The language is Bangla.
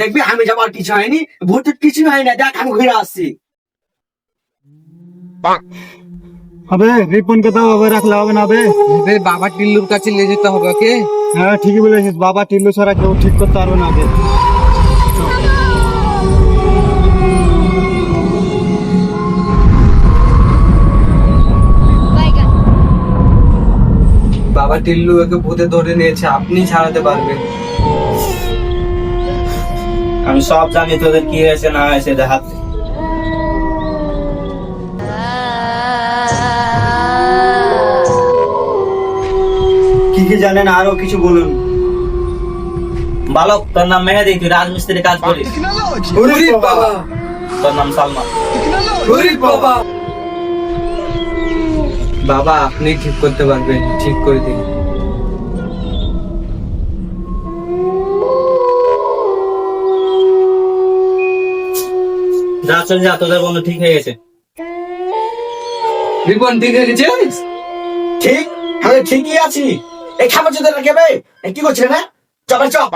দেখবি আমি যাবার কিছু হয়নি, ভূতের কিছু হয় না, দেখ আমি ঘুরে আসছি। আবে রিপনকে দাও, আবে রাখলে হবে না। আবে বাবা টিল্লুর কাছে নিয়ে যেতে হবে ওকে। হ্যাঁ ঠিকই বলেছিস, বাবা টিল্লু ছাড়া কেউ ঠিক করতে পারবে না। আবে বাবা টিল্লু ওকে ভূতে ধরে নিয়েছে, আপনি ছাড়াতে পারবেন। আমি সব জানি তোদের কি হয়েছে না হয়েছে, দেখাত কি কি জানেন আরো কিছু বলুন। বালক, তোর নাম মেহেদি, তুই রাজমিস্ত্রি কাজ করিস। বাবা, তোর নাম সালমান। বাবা, বাবা আপনি ঠিক করতে পারবেন, ঠিক করে দিন। যা চল যা, তোদের বন্ধু ঠিক হয়ে গেছে। রিপন ঠিক হয়ে গেছিস? ঠিক, আমি ঠিকই আছি। এই খাবার যদি রাখবে কি করছিস না, চল চল।